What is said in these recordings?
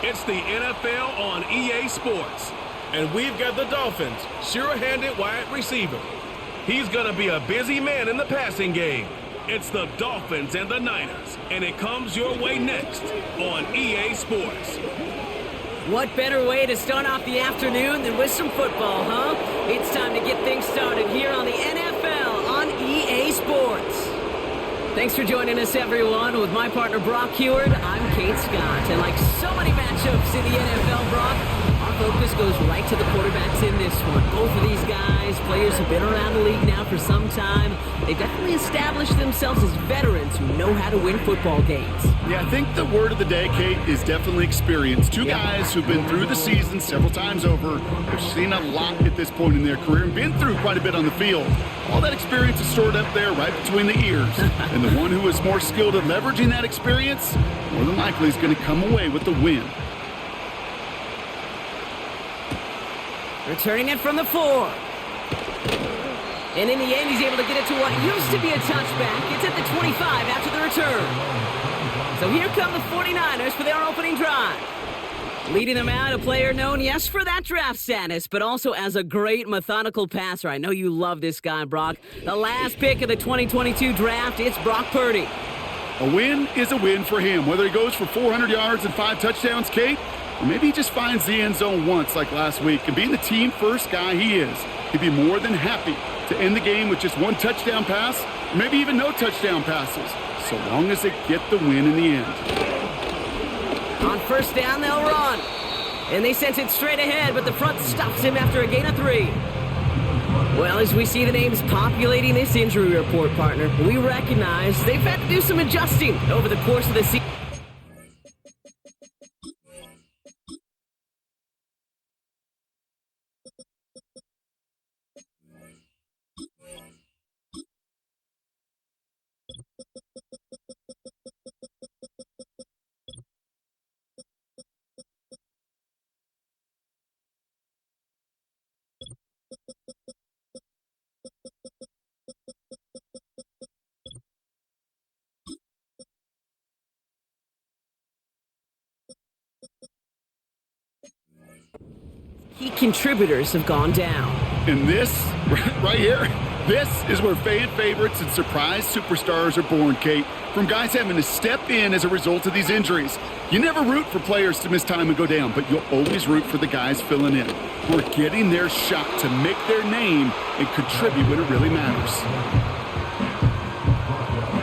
It's the NFL on EA Sports. And we've got the Dolphins, sure-handed wide receiver. He's going to be a busy man in the passing game. It's the Dolphins and the Niners, and it comes your way next on EA Sports. What better way to start off the afternoon than with some football, huh? It's time to get things started here on the NFL on EA Sports. Thanks for joining us, everyone. With my partner, Brock Heward, I'm Kate Scott. And like so many matchups in the NFL, Brock, our focus goes right to the quarterbacks in this one. Both of these guys, players who've been around the league now for some time. They've definitely established themselves as veterans who know how to win football games. Yeah, I think the word of the day, Kate, is definitely experience. Two guys who've been through the season several times over, have seen a lot at this point in their career, and been through quite a bit on the field. All that experience is stored up there right between the ears. And the one who is more skilled at leveraging that experience, more than likely is going to come away with the win. Returning it from the 4. And in the end, he's able to get it to what used to be a touchback. It's at the 25 after the return. So here come the 49ers for their opening drive. Leading them out, a player known, yes, for that draft status, but also as a great methodical passer. I know you love this guy, Brock. The last pick of the 2022 draft, it's Brock Purdy. A win is a win for him, whether he goes for 400 yards and 5 touchdowns, Kate, or maybe he just finds the end zone once like last week. And being the team-first guy he is, he'd be more than happy to end the game with just 1 touchdown pass, or maybe even no touchdown passes, so long as they get the win in the end. On first down, they'll run. And they sent it straight ahead, but the front stops him after a gain of 3. Well, as we see the names populating this injury report, partner, we recognize they've had to do some adjusting over the course of the season. Key contributors have gone down. And this, right here, this is where fan favorites and surprise superstars are born, Kate. From guys having to step in as a result of these injuries. You never root for players to miss time and go down, but you'll always root for the guys filling in, who are getting their shot to make their name and contribute when it really matters.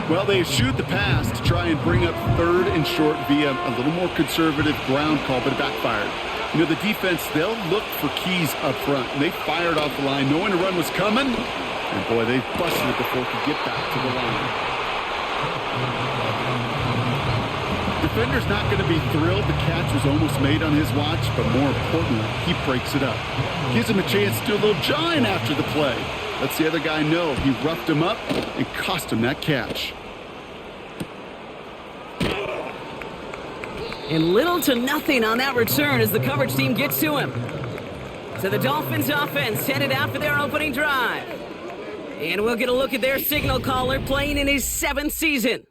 Well, they eschewed the pass to try and bring up 3rd and short via a little more conservative ground call, but it backfired. You know, the defense, they'll look for keys up front. And they fired off the line knowing a run was coming. And boy, they busted it before it could get back to the line. Defender's not going to be thrilled the catch was almost made on his watch, but more importantly, he breaks it up. Gives him a chance to do a little jawing after the play. Lets the other guy know he roughed him up and cost him that catch. And little to nothing on that return as the coverage team gets to him. So the Dolphins offense headed out for their opening drive. And we'll get a look at their signal caller playing in his 7th season.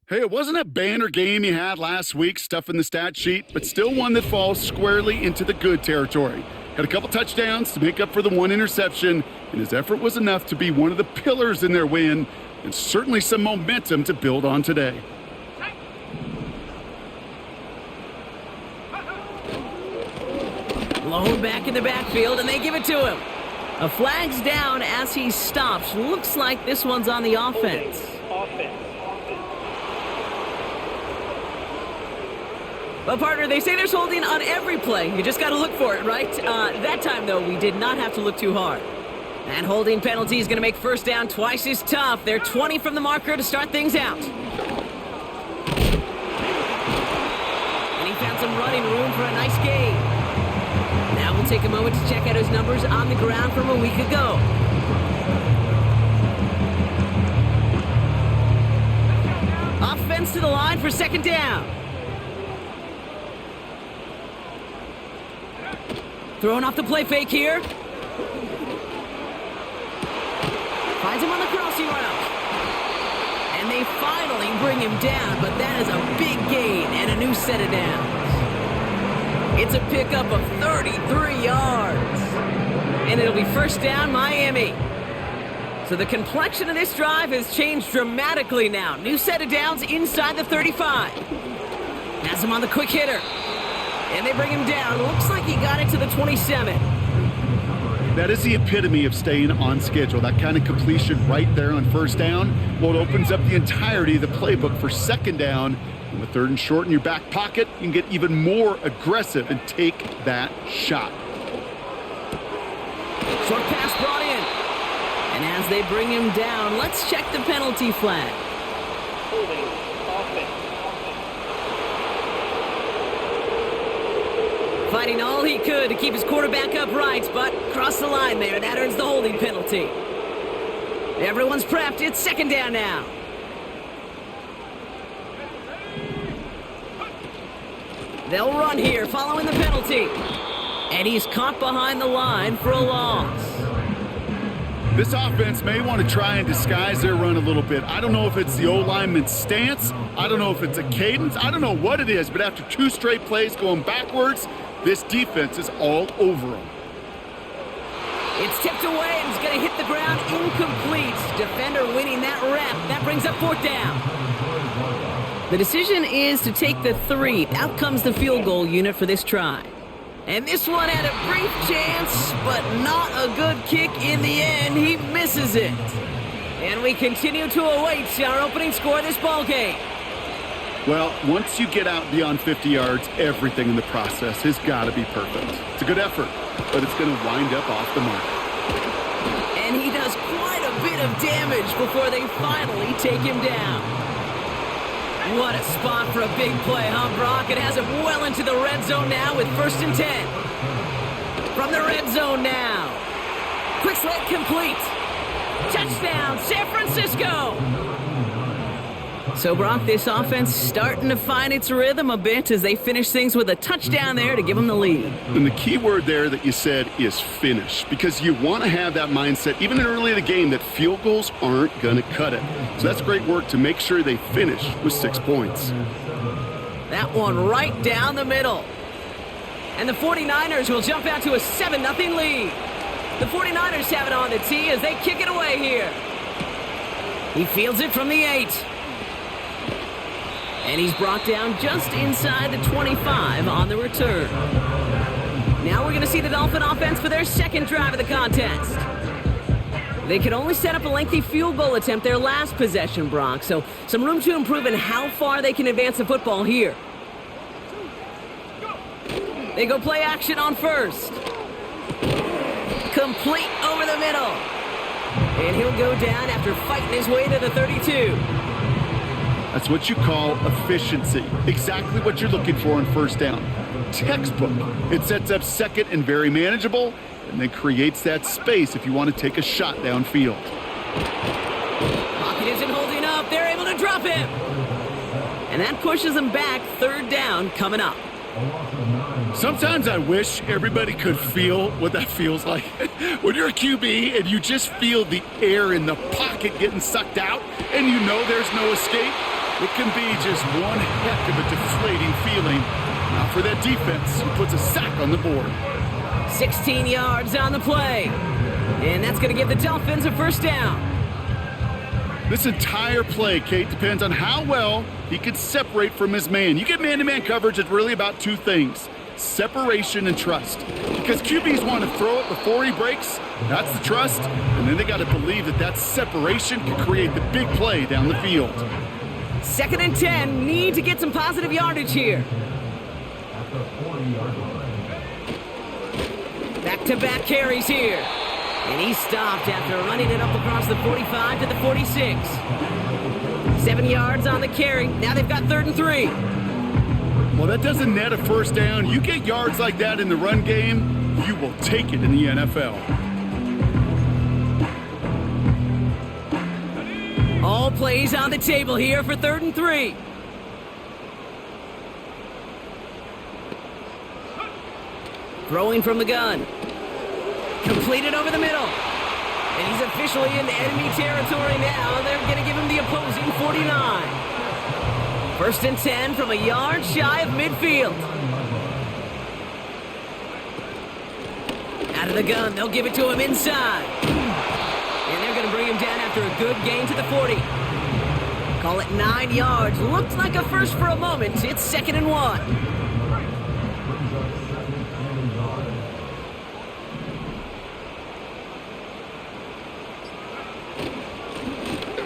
Hey, it wasn't a banner game he had last week, stuff in the stat sheet, but still one that falls squarely into the good territory. Had a couple touchdowns to make up for the 1 interception, and his effort was enough to be one of the pillars in their win, and certainly some momentum to build on today. Blown back in the backfield, and they give it to him. A flag's down as he stops. Looks like this one's on the offense. But, partner, they say there's holding on every play. You just got to look for it, right? That time, though, we did not have to look too hard. And holding penalty is going to make first down twice as tough. They're 20 from the marker to start things out. And he found some running room for a nice gain. Now we'll take a moment to check out his numbers on the ground from a week ago. Offense to the line for second down. Throwing off the play fake here. Finds him on the crossing route. And they finally bring him down, but that is a big gain and a new set of downs. It's a pickup of 33 yards. And it'll be first down, Miami. So the complexion of this drive has changed dramatically now. New set of downs inside the 35. Has him on the quick hitter. And they bring him down. Looks like he got it to the 27. That is the epitome of staying on schedule. That kind of completion right there on first down. Well, it opens up the entirety of the playbook for second down. And with third and short in your back pocket, you can get even more aggressive and take that shot. Short pass brought in. And as they bring him down, let's check the penalty flag. Holding offense. Fighting all he could to keep his quarterback upright, but crossed the line there. That earns the holding penalty. Everyone's prepped. It's second down now. They'll run here following the penalty. And he's caught behind the line for a loss. This offense may want to try and disguise their run a little bit. I don't know if it's the O-lineman's stance. I don't know if it's a cadence. I don't know what it is, but after 2 straight plays going backwards, this defense is all over them. It's tipped away and it's going to hit the ground incomplete. Defender winning that rep. That brings up fourth down. The decision is to take the 3. Out comes the field goal unit for this try. And this one had a brief chance, but not a good kick in the end. He misses it. And we continue to await our opening score of this ballgame. Well, once you get out beyond 50 yards, everything in the process has got to be perfect. It's a good effort, but it's going to wind up off the mark. And he does quite a bit of damage before they finally take him down. What a spot for a big play, huh, Brock? It has him well into the red zone now with 1st and 10. From the red zone now. Quick slant complete. Touchdown, San Francisco! So, Brock, this offense starting to find its rhythm a bit as they finish things with a touchdown there to give them the lead. And the key word there that you said is finish, because you want to have that mindset, even early in the game, that field goals aren't going to cut it. So that's great work to make sure they finish with 6 points. That one right down the middle. And the 49ers will jump out to a 7-0 lead. The 49ers have it on the tee as they kick it away here. He fields it from the 8. And he's brought down just inside the 25 on the return. Now we're going to see the Dolphin offense for their second drive of the contest. They could only set up a lengthy field goal attempt their last possession, Brock. So some room to improve in how far they can advance the football here. They go play action on first. Complete over the middle. And he'll go down after fighting his way to the 32. That's what you call efficiency. Exactly what you're looking for on first down. Textbook. It sets up second and very manageable, and then creates that space if you want to take a shot downfield. Pocket isn't holding up. They're able to drop him. And that pushes them back. Third down coming up. Sometimes I wish everybody could feel what that feels like. When you're a QB and you just feel the air in the pocket getting sucked out and you know there's no escape, it can be just one heck of a deflating feeling. Now for that defense, who puts a sack on the board. 16 yards on the play. And that's going to give the Dolphins a first down. This entire play, Kate, depends on how well he can separate from his man. You get man-to-man coverage, it's really about 2 things. Separation and trust. Because QBs want to throw it before he breaks. That's the trust. And then they got to believe that that separation can create the big play down the field. 2nd and 10. Need to get some positive yardage here. Back-to-back carries here. And he stopped after running it up across the 45 to the 46. 7 yards on the carry. Now they've got 3rd and 3. Well, that doesn't net a first down. You get yards like that in the run game, you will take it in the NFL. All plays on the table here for 3rd and 3. Throwing from the gun. Completed over the middle. And he's officially in enemy territory now. They're going to give him the opposing 49. 1st and 10 from a yard shy of midfield. Out of the gun, they'll give it to him inside. And they're going to bring him down after a good gain to the 40. Call it 9 yards. Looked like a first for a moment. It's 2nd and 1.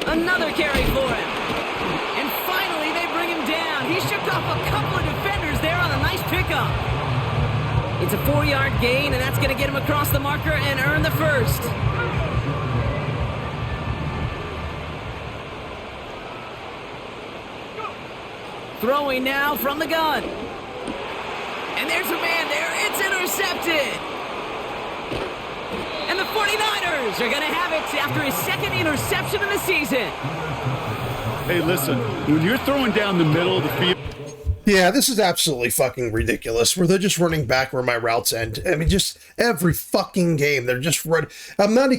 Another carry for him. And finally, they bring him down. He shook off a couple of defenders there on a nice pickup. It's a 4-yard gain, and that's going to get him across the marker and earn the first. Throwing now from the gun. And there's a man there. It's intercepted. And the 49ers are going to have it after his 2nd interception of the season. Hey, listen, when you're throwing down the middle of the field. Yeah, this is absolutely fucking ridiculous, where they're just running back where my routes end. I mean, just every fucking game, they're just running. I'm not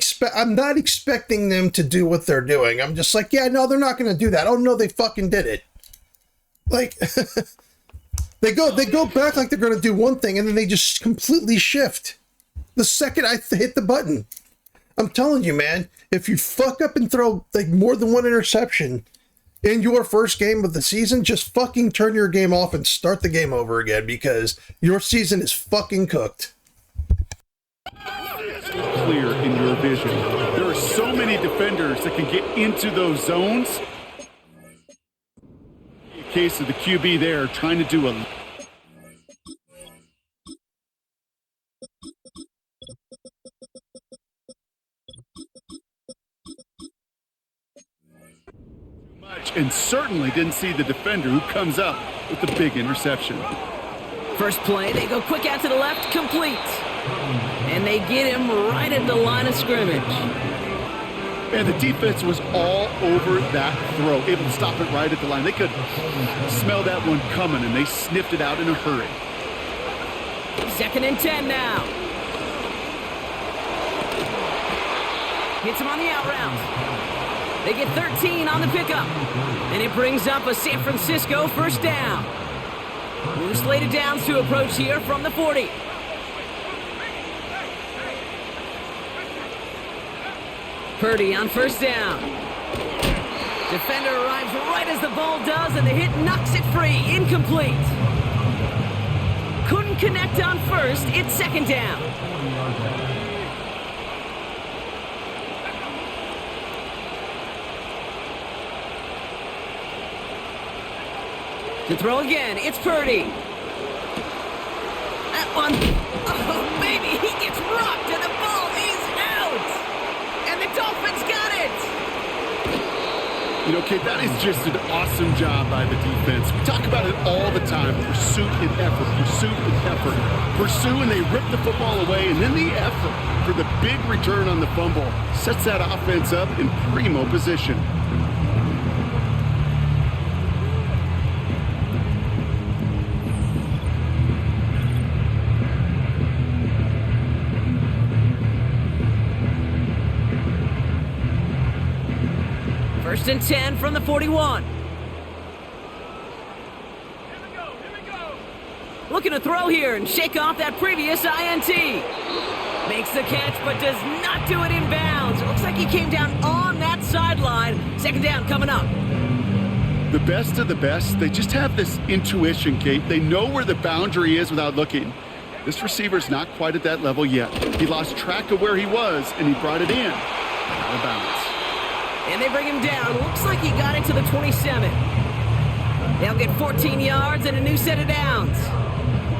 expecting them to do what they're doing. I'm just like, yeah, no, they're not going to do that. Oh, no, they fucking did it. Like, they go back like they're going to do one thing, and then they just completely shift the second I hit the button. I'm telling you, man, if you fuck up and throw like more than one interception in your first game of the season, just fucking turn your game off and start the game over again, because your season is fucking cooked. Clear in your vision. There are so many defenders that can get into those zones. In case of the QB there trying to do a and certainly didn't see the defender who comes up with the big interception. First play, they go quick out to the left, complete. And they get him right at the line of scrimmage. And the defense was all over that throw, able to stop it right at the line. They could smell that one coming, and they sniffed it out in a hurry. 2nd and 10 now. Hits him on the out route. They get 13 on the pickup. And it brings up a San Francisco first down. New slated downs to approach here from the 40. Purdy on first down. Defender arrives right as the ball does, and the hit knocks it free. Incomplete. Couldn't connect on first. It's 2nd down. To throw again, it's Purdy. That one, oh baby, he gets rocked and the ball is out. And the Dolphins got it. You know, Kate, that is just an awesome job by the defense. We talk about it all the time, pursuit and effort, pursuit and effort. Pursue and they rip the football away, and then the effort for the big return on the fumble sets that offense up in primo position. First and 10 from the 41. Looking to throw here and shake off that previous INT. Makes the catch, but does not do it in bounds. It looks like he came down on that sideline. 2nd down coming up. The best of the best, they just have this intuition, Kate. They know where the boundary is without looking. This receiver's not quite at that level yet. He lost track of where he was, and he brought it in. Out of bounds. And they bring him down. Looks like he got it to the 27. They'll get 14 yards and a new set of downs.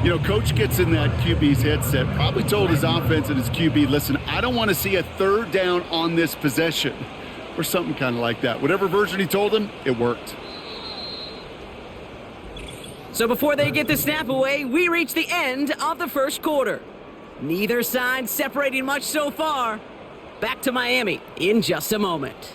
You know, coach gets in that QB's headset, probably told his offense and his QB, listen, I don't want to see a 3rd down on this possession, or something kind of like that. Whatever version he told him, it worked. So before they get the snap away, we reach the end of the first quarter. Neither side separating much so far. Back to Miami in just a moment.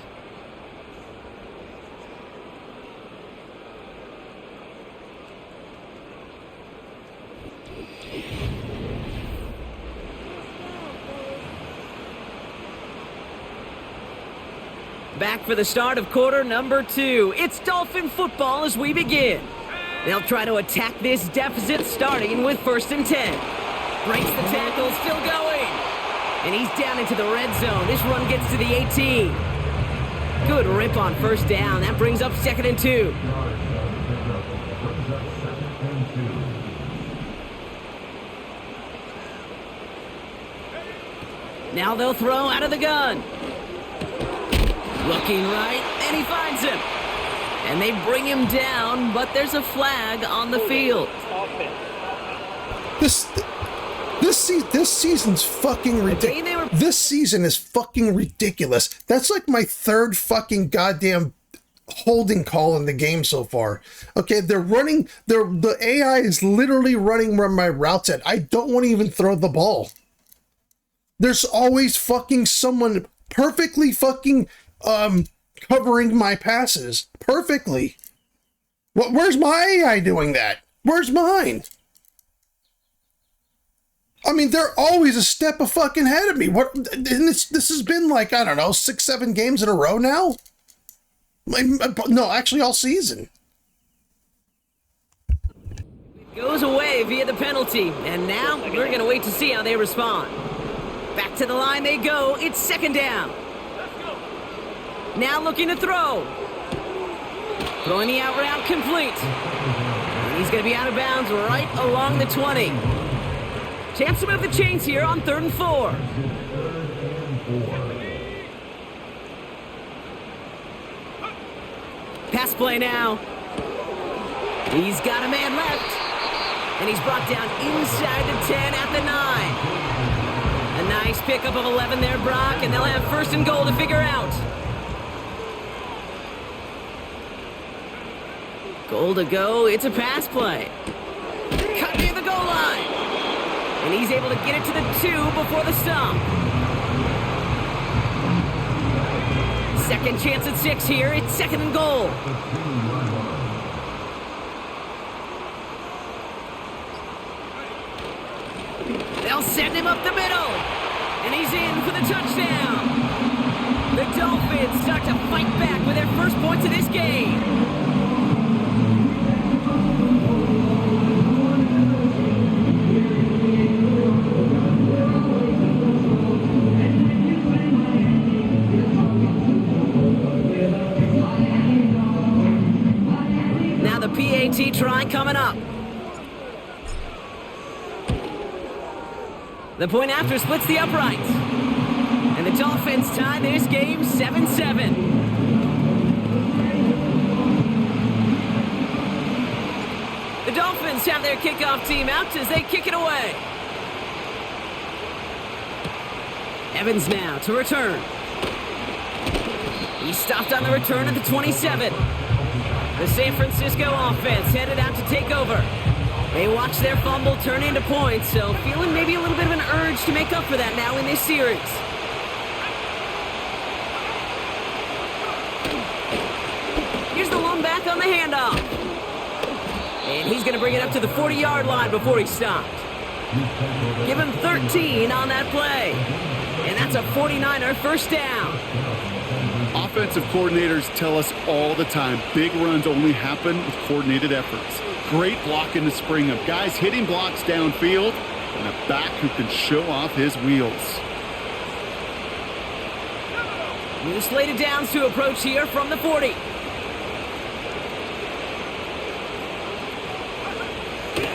Back for the start of quarter number 2. It's Dolphin football as we begin. They'll try to attack this deficit starting with 1st and 10. Breaks the tackle, still going. And he's down into the red zone. This run gets to the 18. Good rip on first down. That brings up 2nd and 2. Now they'll throw out of the gun. Looking right, and he finds him. And they bring him down, but there's a flag on the field. This season's fucking ridiculous. This season is fucking ridiculous. That's like my 3rd fucking goddamn holding call in the game so far. Okay, the AI is literally running where my routes at. I don't want to even throw the ball. There's always fucking someone perfectly fucking covering my passes. Perfectly. Where's my AI doing that? Where's mine? I mean, they're always a step fucking ahead of me. This has been like, I don't know, 6-7 games in a row now? No, actually all season. Goes away via the penalty, and now we're going to wait to see how they respond. Back to the line they go. It's 2nd down. Now looking to throw. Throwing the out route complete. And he's going to be out of bounds right along the 20. Chance to move the chains here on 3rd and 4. Pass play now. He's got a man left. And he's brought down inside the 10 at the 9. A nice pickup of 11 there, Brock, and they'll have 1st and goal to figure out. Goal to go. It's a pass play. Cut near the goal line. And he's able to get it to the 2 before the stop. 2nd chance at 6 here. It's 2nd and goal. They'll send him up the middle. And he's in for the touchdown. The Dolphins start to fight back with their first points of this game. Now the PAT try coming up. The point after splits the uprights. And the Dolphins tie this game 7-7. The Dolphins have their kickoff team out as they kick it away. Evans now to return. He stopped on the return at the 27. The San Francisco offense headed out to take over. They watch their fumble turn into points, so feeling maybe a little bit of an urge to make up for that now in this series. Here's the one back on the handoff. And he's going to bring it up to the 40-yard line before he stopped. Give him 13 on that play. And that's a 49er 1st down. Offensive coordinators tell us all the time, big runs only happen with coordinated efforts. Great block in the spring of guys hitting blocks downfield and a back who can show off his wheels. New slated downs to approach here from the 40.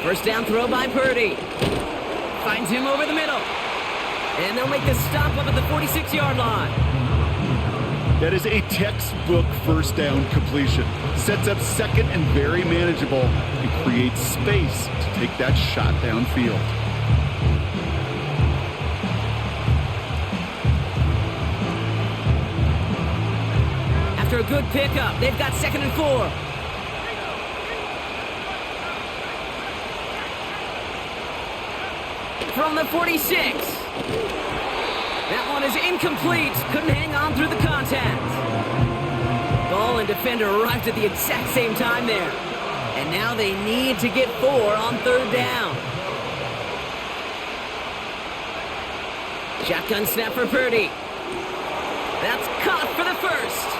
First down throw by Purdy. Finds him over the middle. And they'll make the stop up at the 46-yard line. That is a textbook 1st down completion. Sets up 2nd and very manageable and creates space to take that shot downfield. After a good pickup, they've got 2nd and 4. From the 46. That one is incomplete. Couldn't hang on through the contact. Ball and defender arrived at the exact same time there. And now they need to get 4 on 3rd down. Shotgun snap for Purdy. That's caught for the 1st.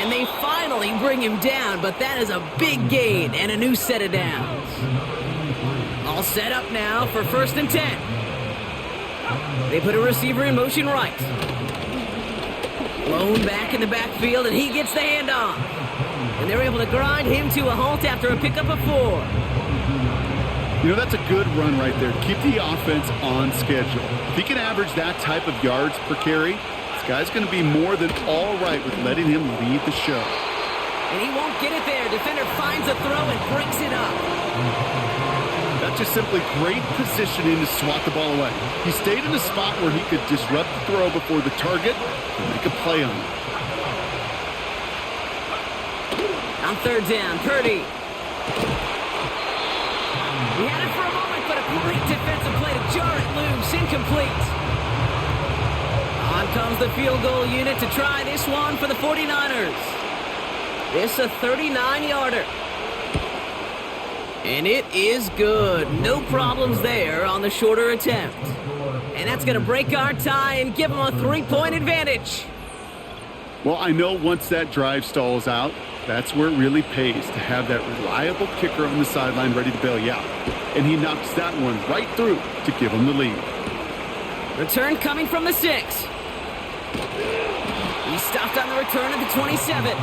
And they finally bring him down, but that is a big gain and a new set of downs. All set up now for 1st and 10. They put a receiver in motion right. Blown back in the backfield, and he gets the handoff. And they're able to grind him to a halt after a pickup of 4. You know, that's a good run right there. Keep the offense on schedule. If he can average that type of yards per carry, this guy's going to be more than all right with letting him lead the show. And he won't get it there. Defender finds a throw and breaks it up. That's just simply great positioning to swat the ball away. He stayed in a spot where he could disrupt the throw before the target and make a play on it. On 3rd down, Purdy. He had it for a moment, but a great defensive play to jar it loose. Incomplete. On comes the field goal unit to try this one for the 49ers. This a 39-yarder. And it is good. No problems there on the shorter attempt. And that's going to break our tie and give them a 3-point advantage. Well, I know once that drive stalls out, that's where it really pays to have that reliable kicker on the sideline ready to bail you out. And he knocks that one right through to give him the lead. Return coming from the 6. He stopped on the return at the 27.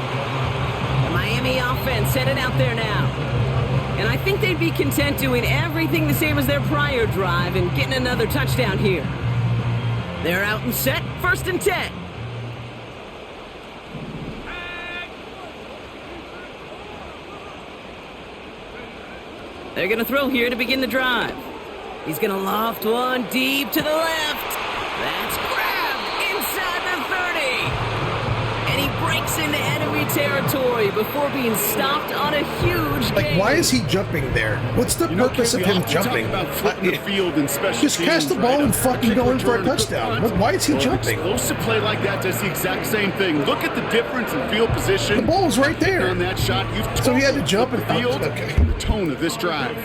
The Miami offense headed out there now. And I think they'd be content doing everything the same as their prior drive and getting another touchdown here. They're out and set, 1st and 10. They're going to throw here to begin the drive. He's going to loft one deep to the left. That's grabbed inside the 30. And he breaks into enemy territory before being stopped on a huge gain. Like, why is he jumping there? What's the purpose of him jumping? Just cast the ball and fucking go in for a touchdown. Why is he jumping? Explosive play like that does the exact same thing. Look at the difference in field position. The ball's right there. On that shot, so he had to jump and field. Okay. The tone of this drive.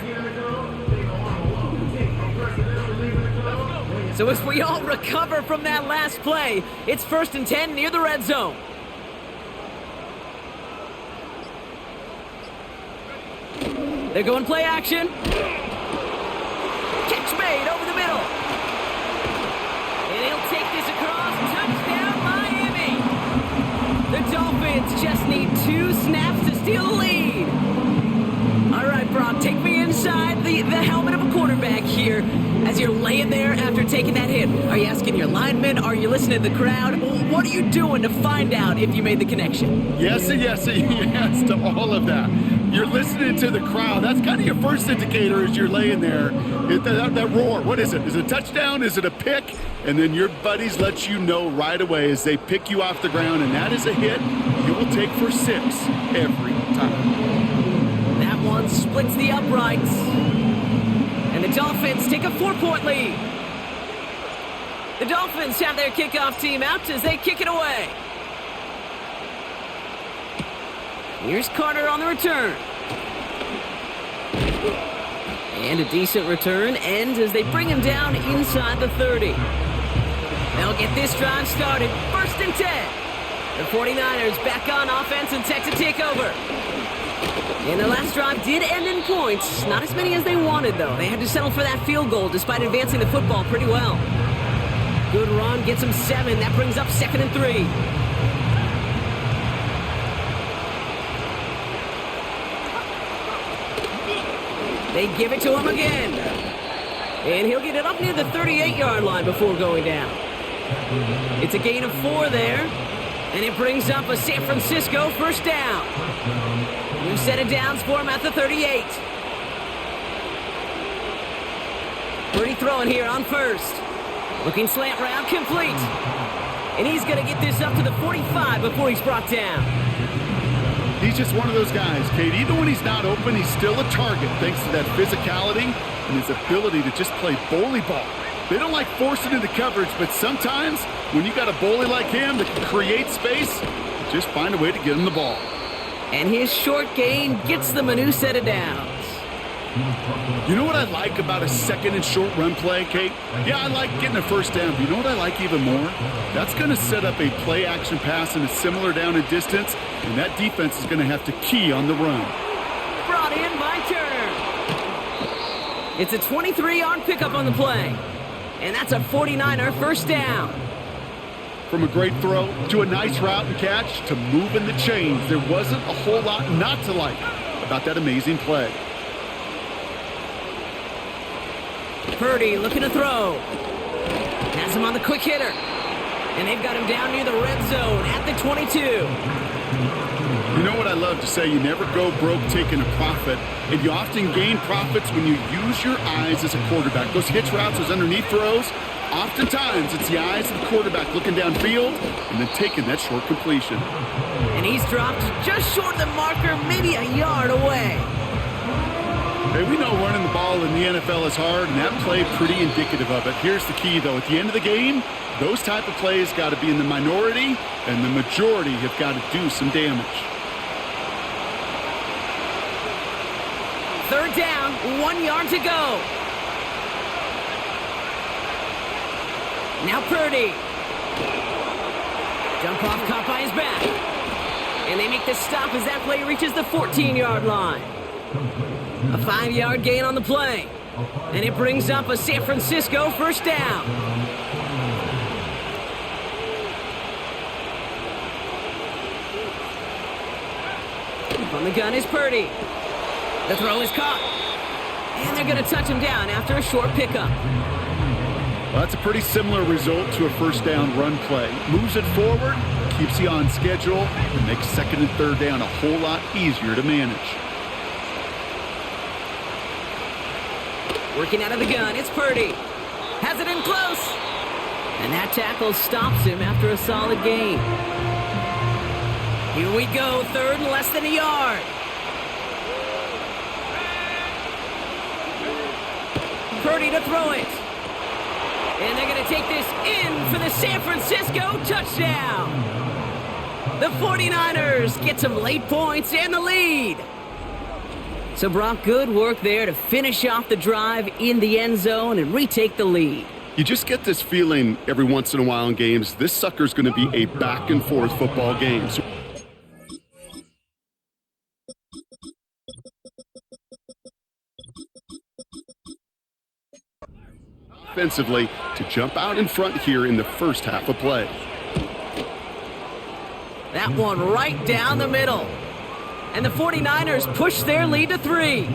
So as we all recover from that last play, it's 1st and 10 near the red zone. They're going play action. Catch made over the middle. And he'll take this across. Touchdown, Miami. The Dolphins just need 2 snaps to steal the lead. All right, Brock, take me inside the helmet of a quarterback here as you're laying there after taking that hit. Are you asking your linemen? Are you listening to the crowd? What are you doing to find out if you made the connection? Yes and yes and yes to all of that. You're listening to the crowd. That's kind of your first indicator as you're laying there. That roar, what is it? Is it a touchdown? Is it a pick? And then your buddies let you know right away as they pick you off the ground, and that is a hit you will take for 6 every time. That one splits the uprights. And the Dolphins take a 4-point lead. The Dolphins have their kickoff team out as they kick it away. Here's Carter on the return. And a decent return ends as they bring him down inside the 30. They'll get this drive started. 1st and 10. The 49ers back on offense and Texas take over. And the last drive did end in points. Not as many as they wanted, though. They had to settle for that field goal despite advancing the football pretty well. Good run, gets them 7. That brings up 2nd and 3. They give it to him again. And he'll get it up near the 38-yard line before going down. It's a gain of 4 there. And it brings up a San Francisco 1st down. New set of downs for him at the 38. Purdy throwing here on 1st. Looking slant route, complete. And he's going to get this up to the 45 before he's brought down. He's just one of those guys, Kate. Even when he's not open, he's still a target thanks to that physicality and his ability to just play bully ball. They don't like forcing into coverage, but sometimes when you got a bully like him that can create space, just find a way to get him the ball. And his short gain gets them a new set of downs. You know what I like about a 2nd and short run play, Kate? Yeah, I like getting a 1st down, but you know what I like even more? That's going to set up a play action pass in a similar down and distance, and that defense is going to have to key on the run. Brought in by Turner. It's a 23-yard pickup on the play. And that's a 49er first down. From a great throw to a nice route and catch to moving the chains, there wasn't a whole lot not to like about that amazing play. Purdy looking to throw. Has him on the quick hitter. And they've got him down near the red zone at the 22. You know what I love to say? You never go broke taking a profit, and you often gain profits when you use your eyes as a quarterback. Those hitch routes, those underneath throws, oftentimes it's the eyes of the quarterback looking downfield and then taking that short completion. And he's dropped just short of the marker, maybe a yard away. Hey, we know running the ball in the NFL is hard, and that play pretty indicative of it. Here's the key, though. At the end of the game, those type of plays got to be in the minority, and the majority have got to do some damage. Third down, 1 yard to go. Now Purdy. Jump off, caught by his back. And they make the stop as that play reaches the 14-yard line. A 5-yard gain on the play. And it brings up a San Francisco first down. On the gun is Purdy. The throw is caught. And they're going to touch him down after a short pickup. Well, that's a pretty similar result to a first down run play. Moves it forward, keeps you on schedule, and makes second and third down a whole lot easier to manage. Working out of the gun, it's Purdy. Has it in close. And that tackle stops him after a solid gain. Here we go, third and less than a yard. Purdy to throw it. And they're going to take this in for the San Francisco touchdown. The 49ers get some late points and the lead. So Brock, good work there to finish off the drive in the end zone and retake the lead. You just get this feeling every once in a while in games, this sucker's going to be a back-and-forth football game. So offensively to jump out in front here in the first half of play. That one right down the middle. And the 49ers push their lead to 3.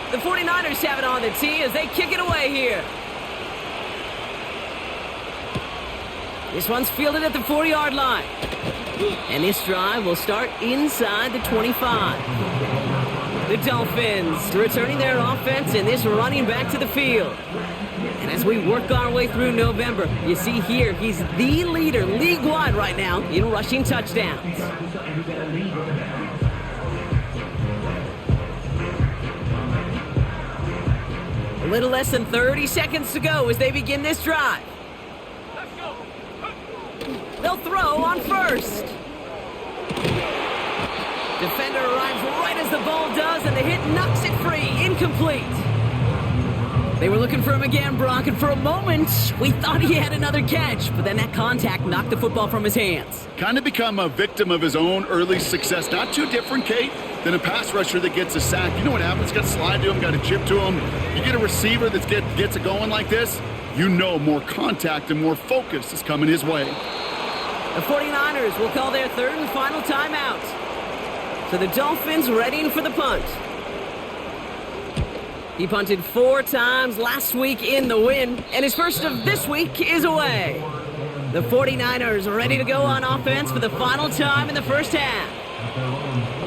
The 49ers have it on the tee as they kick it away here. This one's fielded at the 4-yard line. And this drive will start inside the 25. The Dolphins returning their offense and this running back to the field. And as we work our way through November, you see here he's the leader league-wide right now in rushing touchdowns. A little less than 30 seconds to go as they begin this drive. They'll throw on first. Defender arrives right as the ball does, and the hit knocks it free. Incomplete. They were looking for him again, Brock, and for a moment, we thought he had another catch, but then that contact knocked the football from his hands. Kind of become a victim of his own early success. Not too different, Kate, than a pass rusher that gets a sack. You know what happens? Got to slide to him, got to chip to him. You get a receiver that gets it going like this, you know more contact and more focus is coming his way. The 49ers will call their third and final timeout. So the Dolphins readying for the punt. He punted 4 times last week in the win, and his first of this week is away. The 49ers are ready to go on offense for the final time in the first half.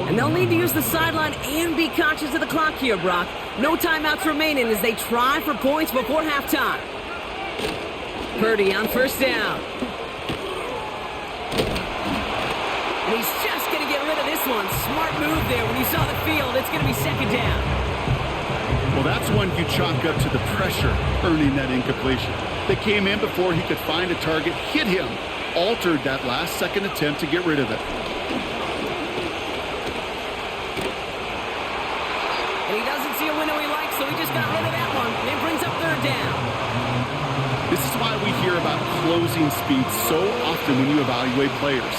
And they'll need to use the sideline and be conscious of the clock here, Brock. No timeouts remaining as they try for points before halftime. Purdy on first down. And he's just going to get rid of this one. Smart move there. When you saw the field, it's going to be second down. Well, that's one you chalk up to the pressure earning that incompletion. They came in before he could find a target, hit him, altered that last second attempt to get rid of it. And he doesn't see a window he likes, so he just got rid of that one. And it brings up third down. This is why we hear hear about closing speed so often when you evaluate players.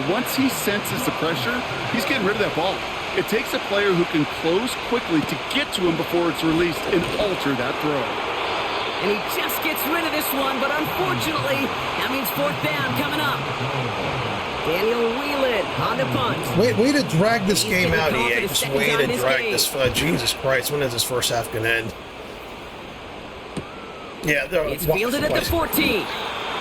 Once he senses the pressure, he's getting rid of that ball. It takes a player who can close quickly to get to him before it's released and alter that throw. And he just gets rid of this one, but unfortunately, that means fourth down coming up. Daniel Whelan on the punt. Way to drag this game out, call for EA. the Just second way time to in this drag game. this. Jesus Christ, when is this first half going to end? Yeah, It's fielded at the 14.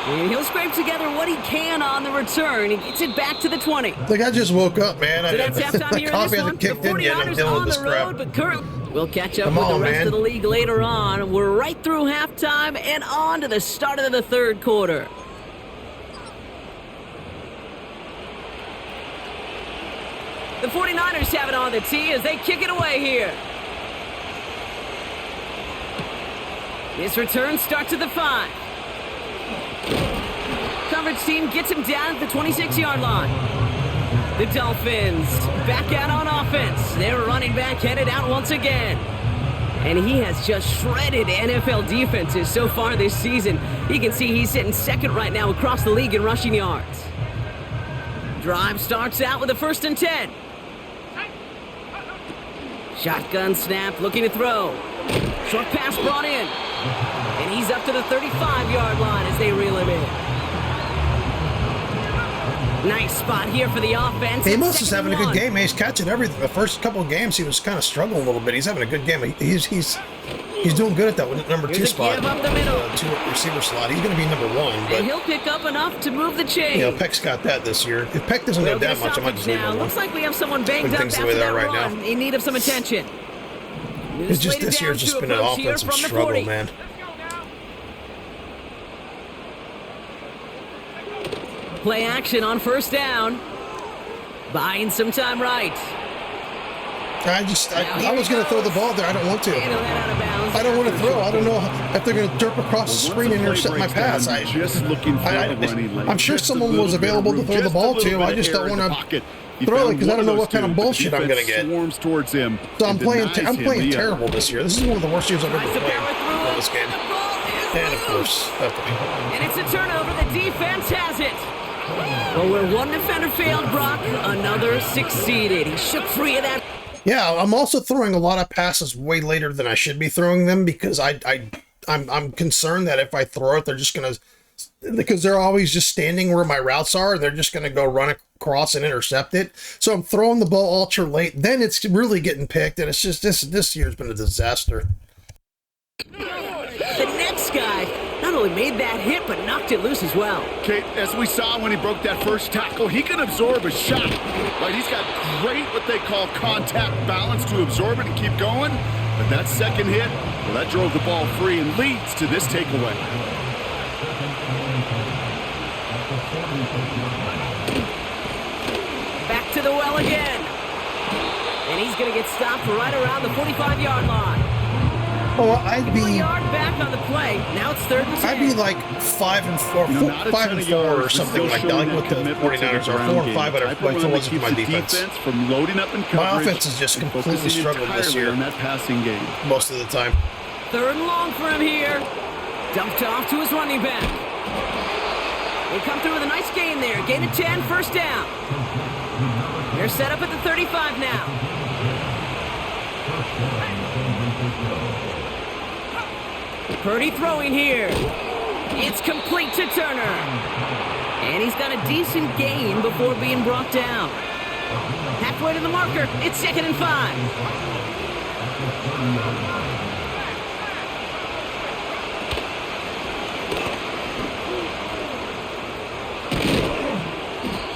And he'll scrape together what he can on the return. He gets it back to the 20. Like, I just woke up, man. So that's halftime here in coffee this one. hasn't The kicked in yet. I'm 49ers dealing on with this the crap. road, but currently we'll catch up Come with on, the rest man. of the league later on. We're right through halftime and on to the start of the third quarter. The 49ers have it on the tee as they kick it away here. This return starts at the 5. Coverage team gets him down at the 26-yard line. The Dolphins back out on offense. Their running back headed out once again. And he has just shredded NFL defenses so far this season. You can see he's sitting second right now across the league in rushing yards. Drive starts out with a 1st and 10. Shotgun snap, looking to throw. Short pass brought in. And he's up to the 35-yard line as they reel him in. Nice spot here for the offense. He must be having a good game. He's catching everything. The first couple of games, he was kind of struggling a little bit. He's having a good game. He's doing good at that number 2 spot. Give up the middle. 2 receiver slot. He's going to be number 1. But, And he'll pick up enough to move the chain. Peck's got that this year. If Peck doesn't go down much, I might just leave him now. alone. Looks like we have someone banged up things the after way they that are right run. now. In need of some attention. It's just this year's just been an offensive struggle, man. Play action on 1st down. Buying some time right. I was going to throw the ball there. I don't want to. Handle that out of bounds. I don't want to throw. I don't know if they're going to derp across the screen and intercept my pass. I'm sure someone was available to throw the ball to. I just don't want to throw it because I don't know what kind of bullshit I'm going to get. So I'm playing terrible this year. This is one of the worst years I've ever played in this game. And of course, okay. And it's a turnover. The defense has it. Well, where one defender failed, Brock, another succeeded. He shook free of that. Yeah, I'm also throwing a lot of passes way later than I should be throwing them because I'm concerned that if I throw it, they're just gonna, because they're always just standing where my routes are, they're just gonna go run across and intercept it. So I'm throwing the ball ultra late. Then it's really getting picked, and it's just this year's been a disaster. The next guy not only made that hit, but knocked it loose as well. Kate, as we saw when he broke that first tackle, he can absorb a shot. Right, he's got great what they call contact balance to absorb it and keep going. But that second hit, well, that drove the ball free and leads to this takeaway. Back to the well again. And he's going to get stopped right around the 45-yard line. Oh, I'd be 1 yard back on the play. Now it's 3rd and 10. I'd be like 5 and 4, 5 and 4 or something like that. Like what the 49ers are, 4 and 5 out of like was my defense. From loading up and My offense has just completely struggled this year. In that passing game. Most of the time. 3rd and long for him here. Dumped off to his running back. They come through with a nice gain there. Gain of 10, 1st down. They're set up at the 35 now. Purdy throwing here. It's complete to Turner. And he's got a decent gain before being brought down. Halfway to the marker. It's 2nd and 5.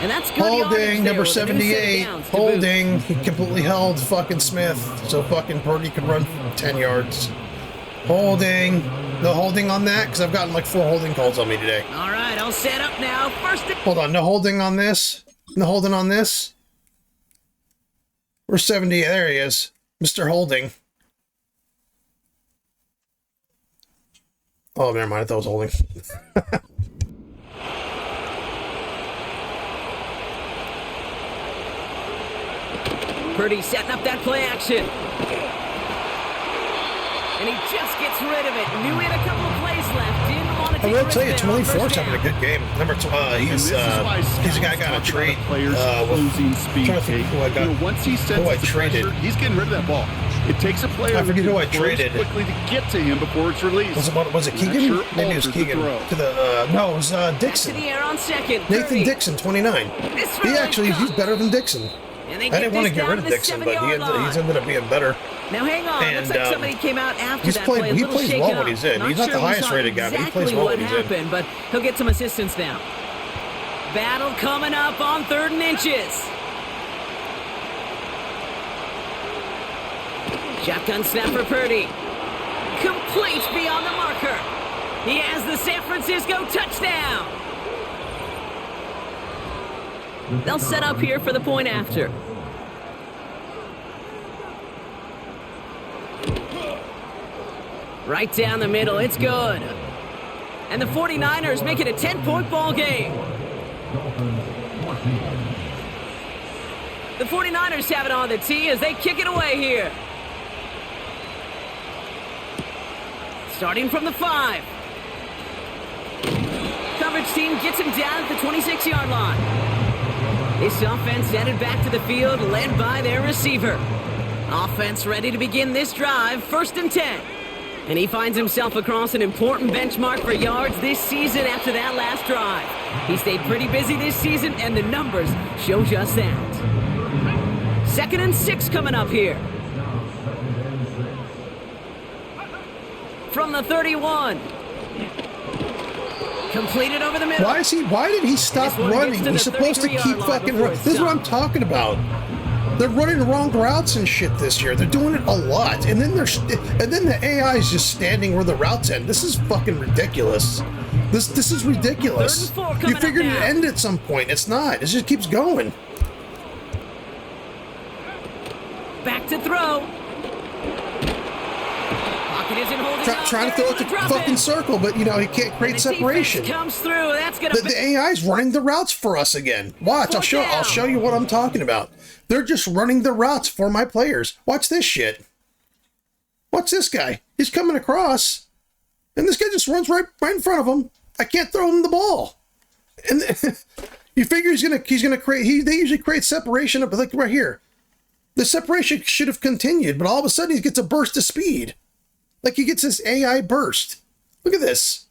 And that's good Holding, number there with a new set of 78. downs to boot. Holding. He completely held fucking Smith. So fucking Purdy could run 10 yards. Holding. No holding on that? Because I've gotten like 4 holding calls on me today. All right, I'll set up now. Hold on. No holding on this? No holding on this? Where's 70? There he is. Mr. Holding. Oh, never mind. I thought it was holding. Purdy setting up that play action. And he just gets rid of it. Knew he had a couple of plays left. Didn't want to to I take will risks tell you, there on 24's first having a down. good game. He's a guy I got to trade. Players closing speed. Trying to think who I got. Once he senses who I the traded. pressure, he's getting rid of that ball. It takes a player I forget who I close traded. quickly to get to him before it's released. Was it Keegan? Sure Maybe it was alters the Keegan. throw. Back No, it was to Dixon. the air on second. Nathan 30. Dixon, 29. This He throw actually, is he's caught. better than Dixon. And they I didn't want to this get rid down of the Dixon, but 7-yard line. he's ended up being better. Now hang on, And, looks like somebody came out after he's that played- play. A he little plays shake well up. when he's in. Not He's not sure the we highest saw rated guy, but he exactly plays well what when he's in. happened, but he'll get some assistance now. Battle coming up on 3rd and inches. Shotgun snap for Purdy. Complete beyond the marker. He has the San Francisco touchdown. They'll set up here for the point after. Right down the middle, it's good. And the 49ers make it a 10-point ball game. The 49ers have it on the tee as they kick it away here. Starting from the 5. Coverage team gets him down at the 26-yard line. This offense headed back to the field, led by their receiver. Offense ready to begin this drive, 1st and 10. And he finds himself across an important benchmark for yards this season after that last drive. He stayed pretty busy this season, and the numbers show just that. 2nd and 6 coming up here. From the 31. Completed over the middle. Why did he stop This one gets running? to He's the supposed to 33-yard keep line fucking before running. it's This is what done. I'm talking about. They're running wrong routes and shit this year. They're doing it a lot, and then the AI is just standing where the routes end. This is fucking ridiculous. This is ridiculous. 3rd and 4 You coming up figured now. it'd end at some point. It's not. It just keeps going. Back to throw. Pocket isn't holding up. Trying to They're throw able it to to drop fucking it. circle, but he can't create The separation. defense comes through. That's gonna The AI's running the routes for us again. Watch, I'll Fourth show down. you what I'm talking about. They're just running the routes for my players. Watch this shit. Watch this guy. He's coming across, and this guy just runs right in front of him. I can't throw him the ball. And you figure he's gonna create. They usually create separation up like right here. The separation should have continued, but all of a sudden he gets a burst of speed. Like he gets this AI burst. Look at this.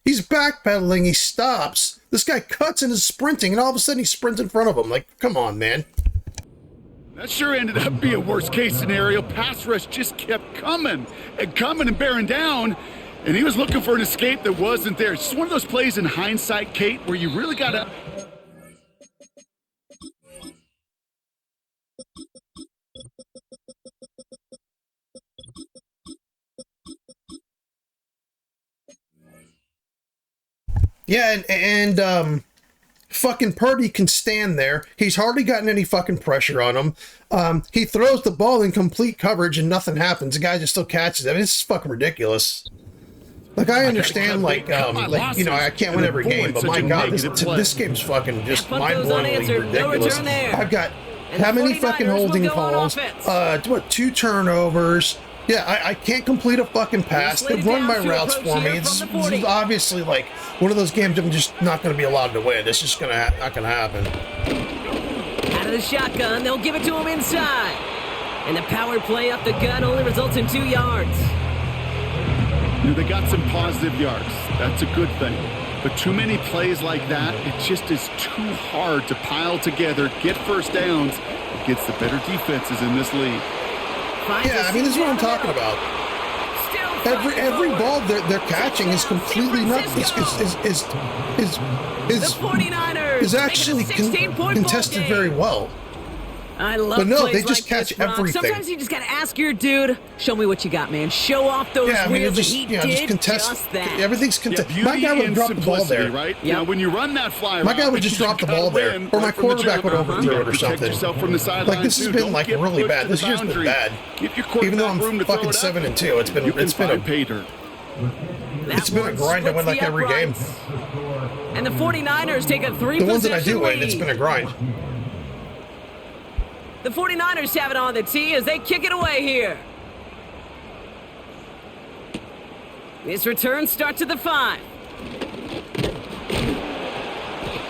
He's backpedaling. He stops. This guy cuts and is sprinting, and all of a sudden he sprints in front of him. Like, come on, man. That sure ended up being a worst-case scenario. Pass rush just kept coming and bearing down, and he was looking for an escape that wasn't there. It's just one of those plays in hindsight, Kate, where you really got to... Yeah, and fucking Purdy can stand there. He's hardly gotten any fucking pressure on him. He throws the ball in complete coverage and nothing happens. The guy just still catches it. I mean, this is fucking ridiculous. Like, I understand, I can't win every game, but my God, this game's fucking just That punt goes mind-blowingly unanswered. No ridiculous. return there. I've got And how the many 49ers fucking will holding go on calls? offense. 2 turnovers. Yeah, I can't complete a fucking pass. They Slated run down my to routes approach for me. here It's from the 40. obviously like one of those games I'm just not going to be allowed to win. It's just not going to happen. Out of the shotgun, they'll give it to him inside. And the power play up the gut only results in 2 yards. They got some positive yards. That's a good thing. But too many plays like that, it just is too hard to pile together, get first downs against the better defenses in this league. Yeah, I mean, this is what I'm talking about. Every ball they're catching is completely nuts. The 49ers Is actually make it a 16-point contested ball game. very well. I love But no, plays they just like catch this, Brock. everything. Sometimes you just gotta ask your dude, show me what you got, man. Show off those Yeah, I mean, wheels, just and he just did contest. just that. Everything's Yeah, contested. beauty My guy would and drop the ball simplicity, there. right? Yep. Now, when you run that fly My guy route, would just you drop the gotta ball there, win or my right from the quarterback would jump. overthrow You it or gotta protect something. yourself from the sideline, Like, this has too. been Don't like get really pushed bad. to This the year's been boundary. bad. Give your Even though quarterback I'm room to throw fucking it up. 7-2, it's been You can it's been find a pay dirt. That it's been a one grind to win splits like the every game. uprights. And the 49ers take a 3-position The ones that I do lead. win, it's been a grind. The 49ers have it on the tee as they kick it away here. This return starts at the 5.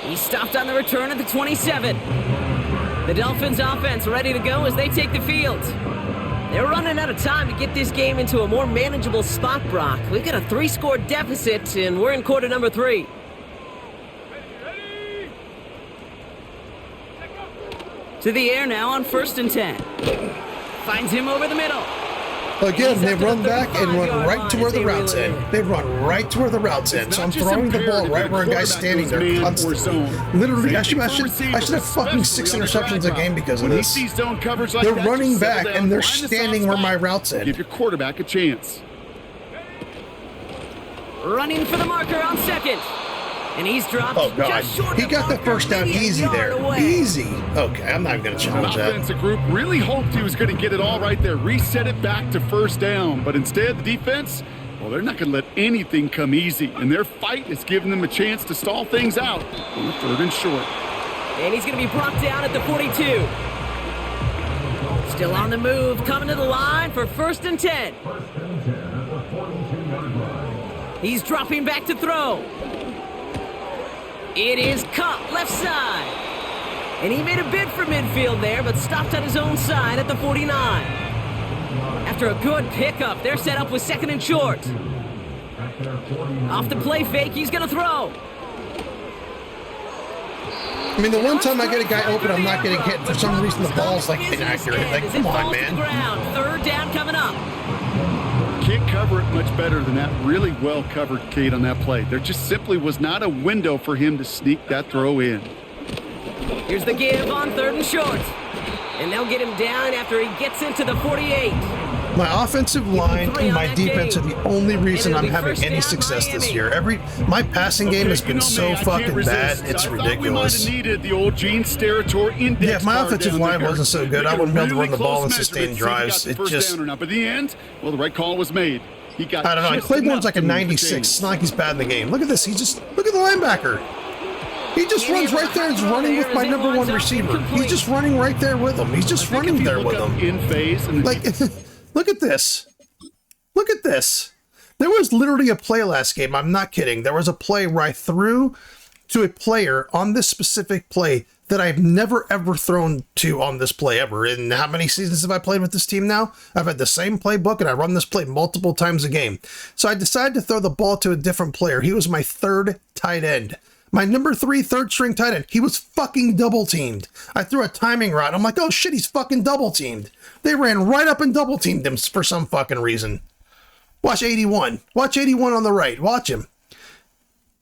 He's stopped on the return at the 27. The Dolphins offense ready to go as they take the field. They're running out of time to get this game into a more manageable spot, Brock. We've got a 3-score deficit, and we're in quarter number 3. To the air now on 1st and 10. Finds him over the middle. Again, they run back and run right to where the routes end. They run right to where the routes end. So I'm throwing the ball right where a guy's standing there constantly. Literally, I should have fucking 6 interceptions a game because of this. They're running back and they're standing where my routes end. Give your quarterback a chance. Running for the marker on 2nd. And he's dropped. Oh, God. He got the first down easy there. Easy. Okay, I'm not going to challenge that. The offensive group really hoped he was going to get it all right there, reset it back to 1st down. But instead, the defense, well, they're not going to let anything come easy. And their fight is giving them a chance to stall things out on 3rd and short. And he's going to be brought down at the 42. Still on the move, coming to the line for 1st and 10. He's dropping back to throw. It is caught left side. And he made a bid for midfield there, but stopped on his own side at the 49. After a good pickup, they're set up with 2nd and short. Off the play fake, he's going to throw. I mean, the one time I get a guy open, I'm not getting hit. For some reason, the ball's like inaccurate. Like, come on, man. 3rd down coming up. Can't cover it much better than that. Really well covered, Kate, on that play. There just simply was not a window for him to sneak that throw in. Here's the give on 3rd and short. And they'll get him down after he gets into the 48. My offensive line and my defense are the only reason I'm having any success this year. My passing game has been so fucking bad, it's ridiculous. The old Gene Steratore index. Yeah, if my offensive line wasn't so good, I wouldn't be able to run the ball and sustain drives. It just... But in the end, well, the right call was made. He got I don't know. Claiborne's like a 96. It's not like he's bad in the game. Look at this. Look at the linebacker. He just runs right there and is running with my number 1 receiver. He's just running right there with him. He's just running there with him. In phase and like, look at this. Look at this. There was literally a play last game. I'm not kidding. There was a play where I threw to a player on this specific play that I've never, ever thrown to on this play ever. And how many seasons have I played with this team now? I've had the same playbook, and I run this play multiple times a game. So I decided to throw the ball to a different player. He was my 3rd tight end. My number 3 3rd-string tight end. He was fucking double-teamed. I threw a timing route. I'm like, oh, shit, he's fucking double-teamed. They ran right up and double-teamed him for some fucking reason. Watch 81. Watch 81 on the right. Watch him.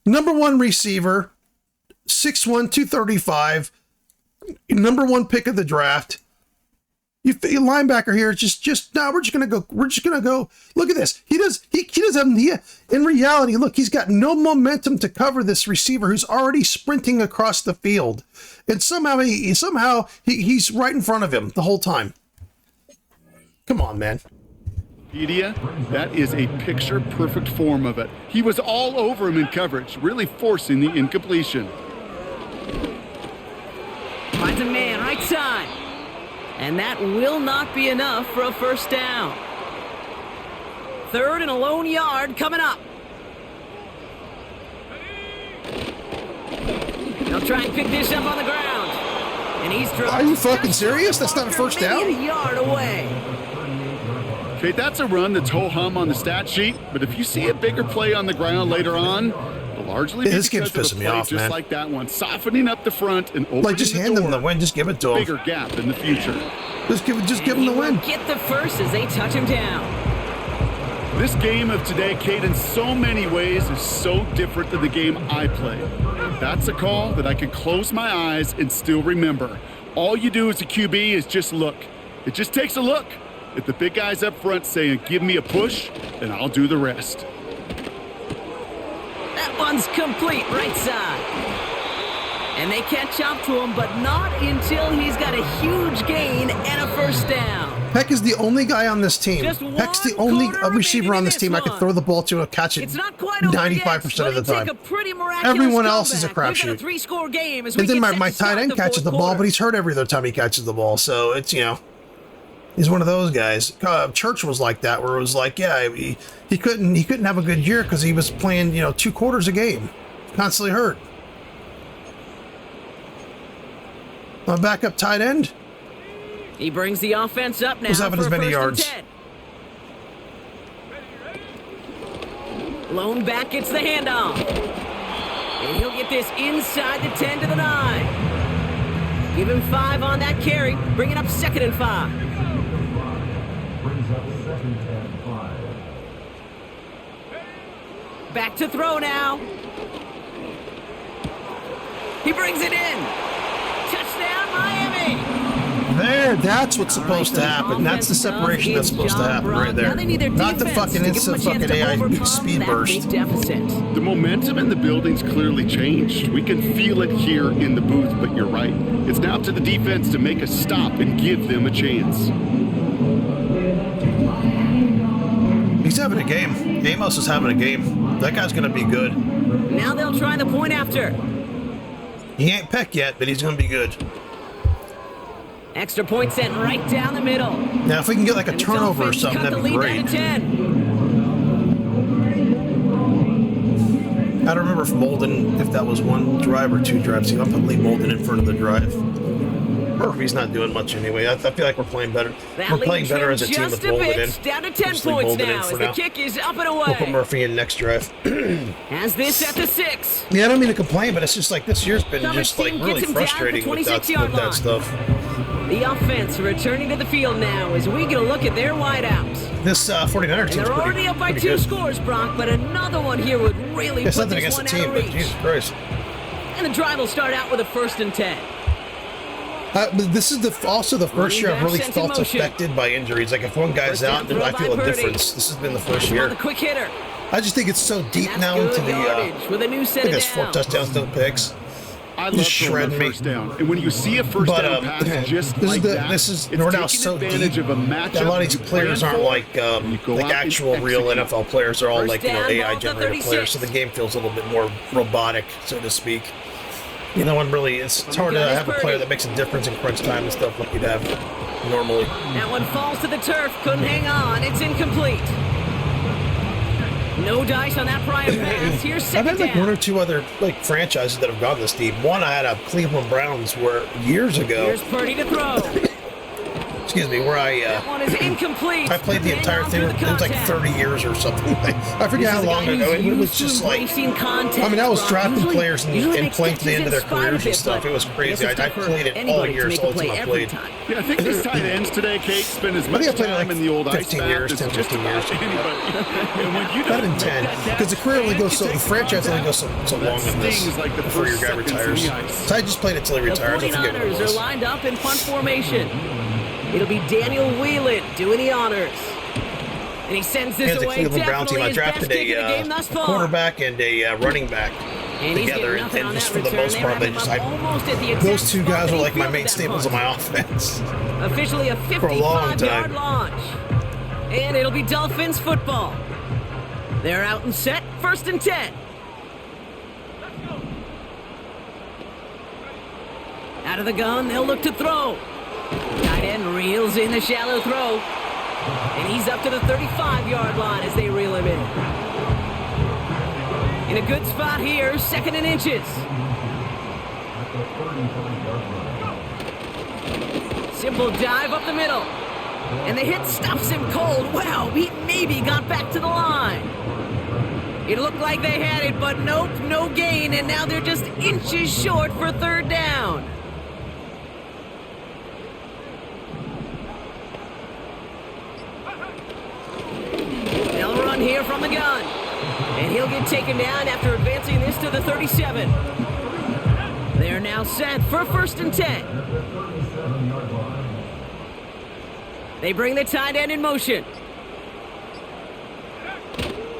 Number 1 receiver, 6'1", 235, number 1 pick of the draft. You linebacker here, we're just gonna go. Look at this. He does have in reality, look, he's got no momentum to cover this receiver who's already sprinting across the field. And somehow he's right in front of him the whole time. Come on, man. That is a picture-perfect form of it. He was all over him in coverage, really forcing the incompletion. Finds a man right side. And that will not be enough for a 1st down. 3rd and a lone yard coming up. They'll try and pick this up on the ground. And he's dropped. Are you fucking serious? That's not a 1st down? A yard away. Okay, that's a run that's ho-hum on the stat sheet, but if you see a bigger play on the ground later on, it'll largely be this because game's of pissing a me play off, just man. like that one, softening up the front and opening like, just hand them the win. Just give it to him. Bigger gap in the future. Just give him the win. Get the first as they touch him down. This game of today, Kate, in so many ways is so different than the game I played. That's a call that I can close my eyes and still remember. All you do as a QB is just look. It just takes a look at the big guys up front saying, give me a push, and I'll do the rest. That one's complete right side. And they catch up to him, but not until he's got a huge gain and a 1st down. Peck is the only guy on this team. Peck's the only receiver on this team I can throw the ball to and catch it 95% of the time. Everyone else is a crapshoot. And then my tight end catches the ball, but he's hurt every other time he catches the ball. So it's, he's one of those guys. Church was like that, where it was like, yeah, he couldn't have a good year because he was playing, 2 quarters a game. Constantly hurt. My backup tight end. He brings the offense up now. Who's having for as many first yards? and 10. Lone back gets the handoff. And he'll get this inside the 10 to the 9. Give him 5 on that carry. Bring it up 2nd and 5. Back to throw now. He brings it in. Touchdown, Miami. There, that's what's supposed to happen. That's the separation that's supposed to happen right there. Not the fucking instant fucking AI speed burst. The momentum in the building's clearly changed. We can feel it here in the booth, but you're right. It's now to the defense to make a stop and give them a chance. He's having a game. Amos is having a game. That guy's going to be good. Now they'll try the point after. He ain't Peck yet, but he's going to be good. Extra point sent right down the middle. Now, if we can get like a And the turnover or Dolphins something, cut that'd the be lead great. down to 10. I don't remember if Molden, if that was one drive or 2 drives. I'm putting Lee Molden in front of the drive. Murphy's not doing much anyway. I feel like we're playing better. That We're playing lead better as a trimmed team with just a Molden bit. in. Down to 10 Just leave points Molden in now for as the now. kick is up and We'll put away. Murphy in next drive. Has this at the 6. Yeah, I don't mean to complain, but it's just like this year's been Thomas just like team really gets him down at the frustrating with 26-yard that line. stuff. The offense returning to the field now as we get a look at their wideouts. This 49er And team's they're already up by 2 good. scores, Brock, but another one here would really It's put nothing this against the one out team, of but reach. Jesus Christ. And the drive will start out with a 1st and 10. But this is also the first year I've Running really back sent in felt motion. affected by injuries. Like if one guy's First down out, then throw I feel by a Purdy. difference. This has been the first On year. the quick hitter. I just think it's so deep And now that's into good the. yardage with a new I set think of it's 4 downs. touchdowns, no picks. I love Just throwing shred that me. first down. And when you see a first But down pass just this like is the that, this is it's we're now taking so advantage deep. of a matchup. that a lot of these you players plan aren't for, like you go out and actual real execute. NFL players. They're all First like down, AI ball at the generated 36. players. So the game feels a little bit more robotic, so to speak. You know, and really, it's hard to have a player that makes a difference in crunch time and stuff like you'd have normally. That one falls to the turf. Couldn't hang on. It's incomplete. No dice on that prior pass. Here's I've second had like down. 1 or 2 other like franchises that have gone this deep. One I had a Cleveland Browns where years ago, Here's Purdy to throw. excuse me, where That one is incomplete. I played the Hang entire on thing. through It the was like contact. 30 years or something. I forget This how is a long guy ago. who's It was used to just like. embracing contact, I mean, I was Brock. drafting Usually- players usually and makes playing to the catches end of their in spite careers of and it, stuff. but It was crazy. guess I it's tough for played it all anybody to years, make all a the play time I every played. time. Yeah, I think these tight ends today, Kate, spend as I much think I played it time like in the old 15 ice years, bath 10, as just 15 years. about anybody. And when you Better than don't 10, make that because the career only goes so. catch, The franchise only goes so that long in this stings like the before your first guy seconds in retires. the ice. So I just played it till he The retires. I forget what it 49ers are was. lined up in punt formation. It'll be Daniel Whelan doing the honors. And he sends this And the away. Cleveland Browns team, Definitely I his best drafted kick of the game thus a far. quarterback and a running back And he's together, getting nothing and on just that for the return. most They part, wrap they him just up almost at the those exact 2 spot guys that were he like my fielded main that staples of punt. my offense. Officially a For a long 55-yard time. launch. And it'll be Dolphins football. They're out and set. 1st and 10. Out of the gun, they'll look to throw. Tight end reels in the shallow throw. And he's up to the 35-yard line as they reel him in. In a good spot here, 2nd and inches. Simple dive up the middle. And the hit stops him cold. Wow, he maybe got back to the line. It looked like they had it, but nope, no gain, and now they're just inches short for 3rd down. They'll run here from the gun. And he'll get taken down after advancing this to the 37. They're now set for 1st and 10. They bring the tight end in motion.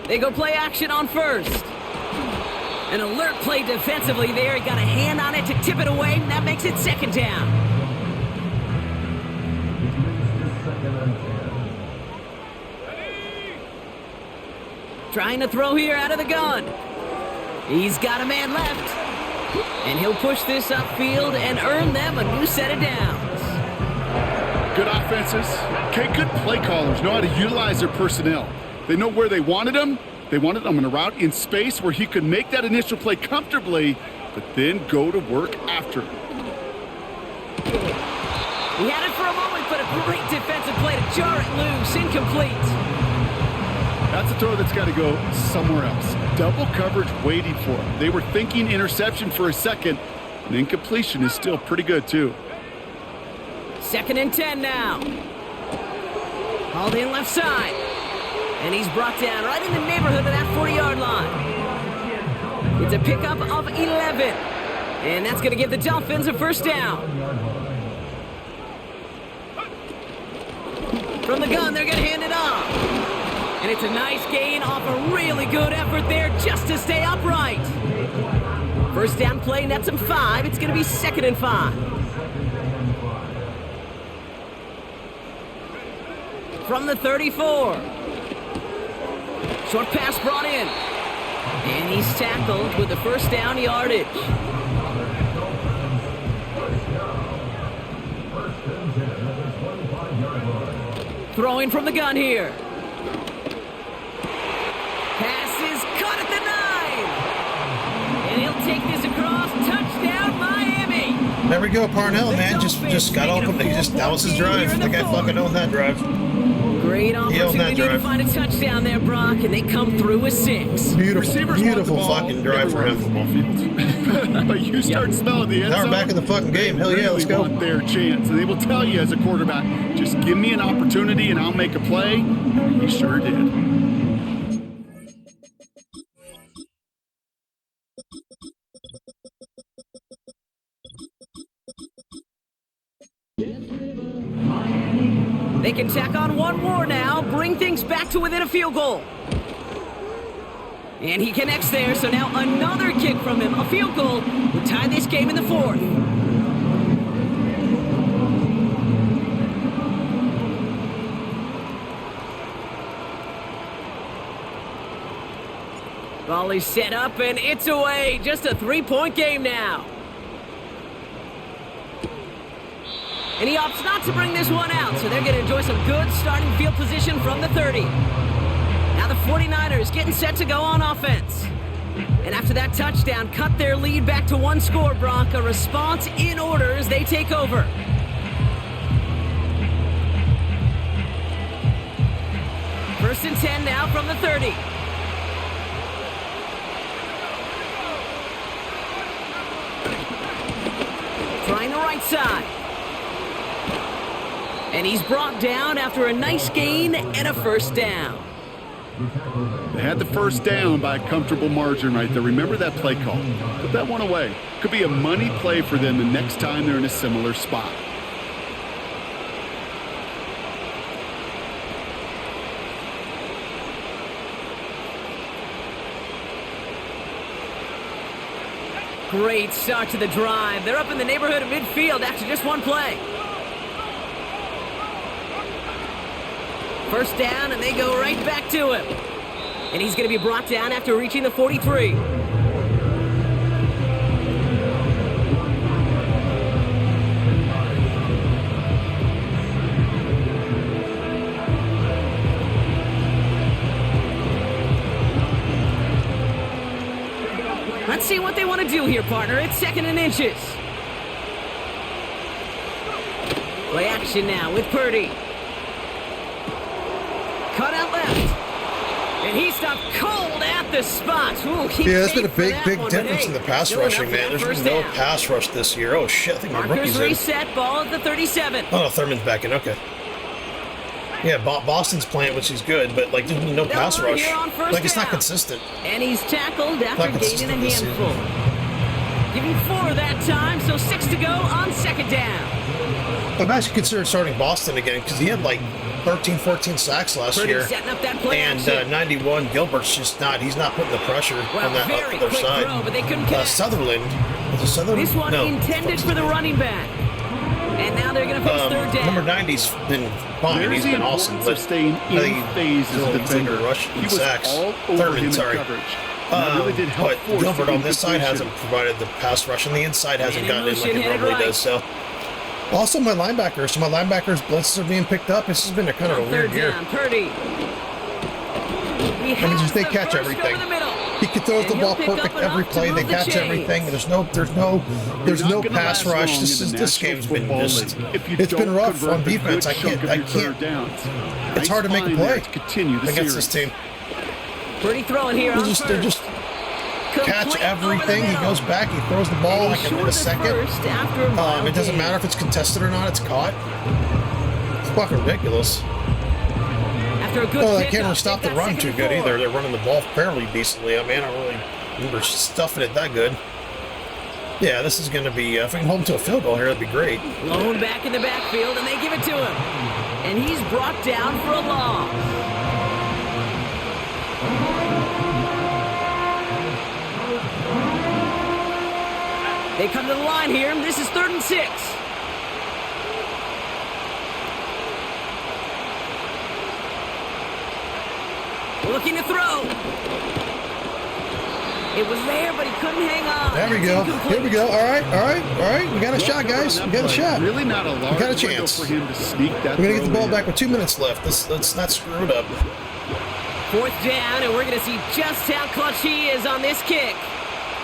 They go play action on 1st. An alert play defensively there. He got a hand on it to tip it away, and that makes it 2nd down. Trying to throw here out of the gun. He's got a man left. And he'll push this upfield and earn them a new set of downs. Good offenses. Okay, good play callers know how to utilize their personnel. They know where they wanted them, They wanted him on a route in space where he could make that initial play comfortably, but then go to work after. He had it for a moment, but a great defensive play to jar it loose. Incomplete. That's a throw that's got to go somewhere else. Double coverage waiting for him. They were thinking interception for a second, and incompletion is still pretty good, too. 2nd and 10 now. Hauled in left side. And he's brought down right in the neighborhood of that 40-yard line. It's a pickup of 11. And that's going to give the Dolphins a first down. From the gun, they're going to hand it off. And it's a nice gain off a really good effort there just to stay upright. First down play, nets him 5. It's going to be 2nd and 5. From the 34. Short pass brought in. And he's tackled with the first down yardage. Throwing from the gun here. Pass is caught at the 9. And he'll take this across. Touchdown, Miami. There we go, Parnell, man. Just got open. That was his drive. That guy fucking owned that drive. Great opportunity to find a touchdown there, Brock, and they come through with 6. Beautiful fucking drive for him. But you start smelling the end zone. Now we're back in the fucking game. Hell yeah, let's go. Want their chance, and they will tell you as a quarterback, just give me an opportunity and I'll make a play. And he sure did. They can tack on one more now, bring things back to within a field goal. And he connects there, so now another kick from him. A field goal would tie this game in the 4th. Volley set up, and it's away. Just a 3-point game now. And he opts not to bring this one out, so they're going to enjoy some good starting field position from the 30. Now the 49ers getting set to go on offense. And after that touchdown, cut their lead back to 1 score, Brock. A response in order as they take over. First and 10 now from the 30. Trying the right side. And he's brought down after a nice gain and a first down. They had the first down by a comfortable margin right there. Remember that play call. Put that one away. Could be a money play for them the next time they're in a similar spot. Great start to the drive. They're up in the neighborhood of midfield after just one play. First down, and they go right back to him. And he's going to be brought down after reaching the 43. Let's see what they want to do here, partner. It's 2nd and inches. Play action now with Purdy. Cut out left. And he stopped cold at the spot. Ooh, there's been a big difference in the pass rushing, man. There's been no pass rush this year. Oh, shit. I think my rookie's in. Reset, ball at the 37. Oh, no, Thurman's back in. Okay. Yeah, Boston's playing, which is good, but, like, there's no pass rush. Like, it's not consistent. And he's tackled after gaining a handful. Giving 4 that time, so 6 to go on 2nd down. I'm actually considering starting Boston again, because he had, like, 13, 14 sacks last year. Up that play and 91, Gilbert's just not, he's not putting the pressure on that other side. Throw, but they couldn't connect. Sutherland. Was it Sutherland? This one intended for the running back. And now they're going to face 3rd down. Number 90's been fine. He's been awesome. But staying in phase as a defender. He was sacks. All over him in coverage. Really did help but Gilbert on this side hasn't provided the pass rush, and the inside hasn't gotten in like it normally does. So, also my linebackers. So my linebackers blitzes are being picked up. This has been a kind of a weird year. Purdy. He I mean, has just they the catch first everything. over the middle. He can throw the And ball he'll pick perfect up every enough to play. They move the catch chains. everything. There's no Not gonna pass last rush. long This in the this game's been National just Football League if you it's been don't rough convert on a good defense. I chunk can't of your third downs. it's Nice hard to make a find play there to continue the against series. this team. Pretty throwing here on They just catch Complete everything. over He the goes middle. back. He throws the ball And like he's in short a of the second. first after a mile It doesn't gain. matter if it's contested or not. It's caught. It's fucking ridiculous. After a good Well, they pickup, can't stop the they've got run second too and good 4. either. They're running the ball fairly decently. I mean, I don't really remember stuffing it that good. Yeah, this is going to be, if we can hold him to a field goal here, that'd be great. Blown back in the backfield, and they give it to him. And he's brought down for a loss. They come to the line here. This is 3rd and 6. Looking to throw. It was there, but he couldn't hang on. There we It's go. incomplete. Here we go. All right, all right, all right. We got a shot, guys. We got a shot. Really not a large got a window chance. for him to sneak that. We're going to get the throw ball in. back with 2 minutes left. Let's not screw it up. 4th down, and we're going to see just how clutch he is on this kick.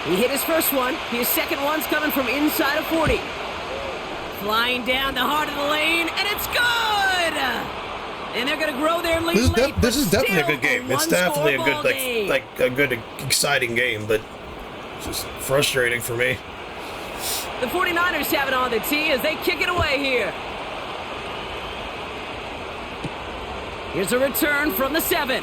He hit his first one. His second one's coming from inside of 40. Flying down the heart of the lane, and it's good! And they're going to grow their lead late, This is but definitely a still good game. It's one-score definitely a ball good, game. like a good, exciting game, but it's just frustrating for me. The 49ers have it on the tee as they kick it away here. Here's a return from the 7.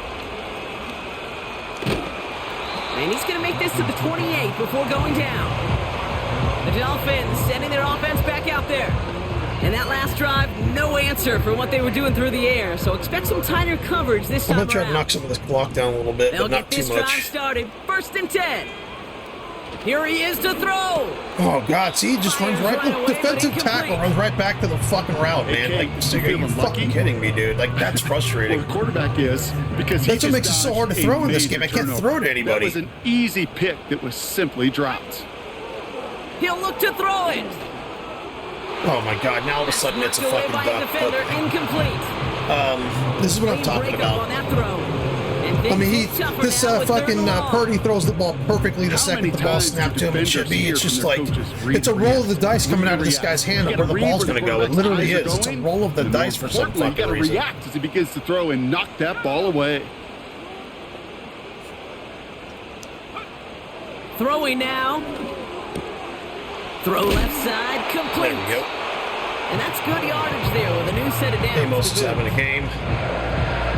And he's going to make this to the 28 before going down. The Dolphins sending their offense back out there. And that last drive, no answer for what they were doing through the air. So expect some tighter coverage this I'm time going to try to around. knock some of this clock down a little bit, They'll but not get this too drive much. started. 1st and 10. Here he is to throw. Oh, God. See, he just runs Fires right. right The away, defensive but tackle incomplete. runs right back to the fucking route, man. Okay, Like, so you are you feeling fucking lucky? kidding me, dude? Like, that's frustrating. Well, the quarterback is because he That's what just makes it so dodged hard to a throw in this major game. I can't turnover. throw to anybody. That was an easy pick that was simply dropped. He'll look to throw it. Oh, my God. Now all of a sudden it's a Knocked away fucking by a duck. defender, incomplete. This is what I'm Clean talking breakup about. on that throw. And I mean, things get tougher this now with 3rd fucking and long. Purdy throws the ball perfectly the How second many the ball times snapped do to him. It should defenders be. hear It's from just their like coaches, read it's a and roll of the react? dice coming out of this React. guy's hand You of where the gotta read ball's where going to the go. It literally quarterback's is. eyes It's are a going. roll of the And dice more for some importantly, fucking you gotta reason. react as he begins to throw and knock that ball away. Throwing now. Throw left side, complete. There we go. And that's good yardage there with a new set of downs. Amos is to boot. having a game.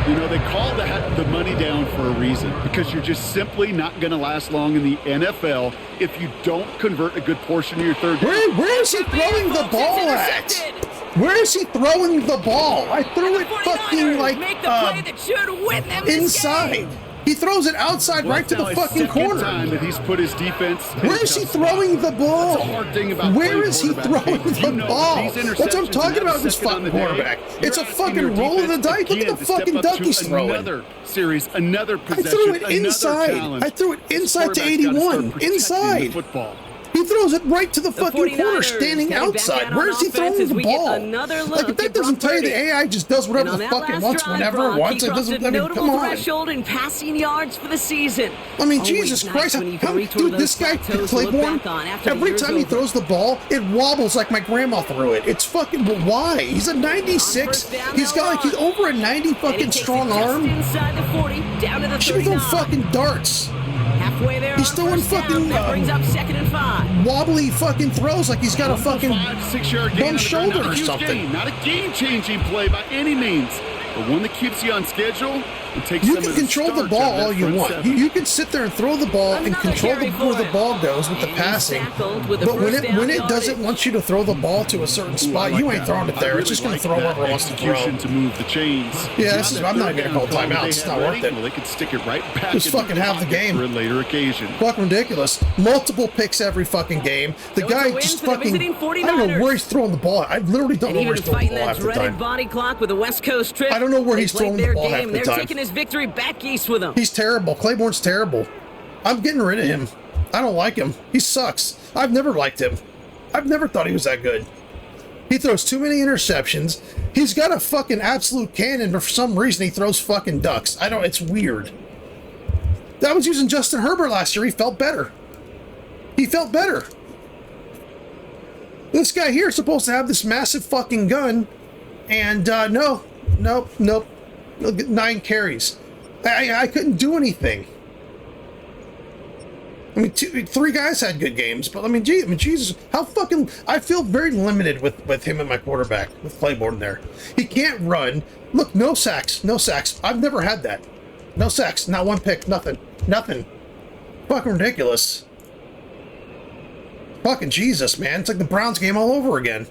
You know, they call the money down for a reason because you're just simply not going to last long in the NFL if you don't convert a good portion of your third down. Where is he throwing the Folks, it's ball at? intercepted. Where is he throwing the ball? I threw it 49ers fucking like make the play that should win them this inside. game. He throws it outside Well, right to that's the now his fucking second corner. time that he's put his defense. in Where a is he tough spot. throwing the ball? That's the hard thing about Where playing is he quarterback. throwing Hey, you the know ball? these That's what I'm interceptions talking and about with this second on fucking the day, quarterback. you're It's a asking fucking your roll of the defense dice. Look at again the to step fucking up duck to he's throwing. Another series, another I possession, threw it another inside. challenge. I threw it This inside to quarterback's gotta start 81. protecting the Inside. football. He throws it right to the fucking corner, 49ers standing getting back outside. out on Where is he offense throwing as the we get ball? another look Like, if that at doesn't Brock tell you the Purdy. AI just does whatever And the on fuck that it last wants drive, whenever Brock, it wants. he It crossed doesn't. a I mean, notable come on. threshold in passing yards for the season. I mean, Always Jesus nice Christ. when you can reach one Dude, of this those guy, plateaus to look Claiborne, back on after the every year's time he over. throws the ball, it wobbles like my grandma threw it. It's fucking, why? He's a 96. first down, He's got like, he's they'll over a 90 And he fucking takes strong it just arm. inside the 40, down to the He should be 39. throwing fucking darts. Halfway there He's on throwing first down. fucking, That brings up 2nd and 5. Wobbly fucking throws like he's got a fucking 5-6 yard gain bum on the shoulder ground. Not a or huge something. gain, not a game-changing play by any means, but one that keeps you on schedule and takes You some can of the control the starch ball out of that all you front want. seven. You can sit there and throw the ball and Another control carry where for the him. ball goes with the And he's passing. tackled with a But when first it down doesn't yardage. want you to throw the ball to a certain Ooh, I spot, like you ain't that. throwing it I there. really It's just going like to throw that wherever it wants to throw. execution to move the chains. Yeah, Now this is- that I'm not third even gonna down call call timeout. they It's had not worth ready, it. Well, they could stick it right back Just into fucking the have the pocket game. for a later occasion. Fucking ridiculous. Multiple picks every fucking game. The So it's a guy win just for the fucking, visiting I don't know 49ers. where he's throwing the ball. I literally don't And know where even he's throwing the fighting ball that half the dreaded time. body clock with the West Coast trip. I don't know where They he's played throwing the their ball half game. the They're time. taking his victory back east with him. He's terrible. Claiborne's terrible. I'm getting rid of him. I don't like him. He sucks. I've never liked him. I've never thought he was that good. He throws too many interceptions. He's got a fucking absolute cannon, but for some reason he throws fucking ducks. It's weird. I was using Justin Herbert last year. He felt better. He felt better. This guy here is supposed to have this massive fucking gun, and nope. 9 carries. I couldn't do anything. I mean, 3 guys had good games, but I mean, Jesus, how fucking... I feel very limited with him and my quarterback, with Claiborne there. He can't run. Look, no sacks. I've never had that. No sacks, not 1 pick, nothing. Fucking ridiculous. Fucking Jesus, man. It's like the Browns game all over again.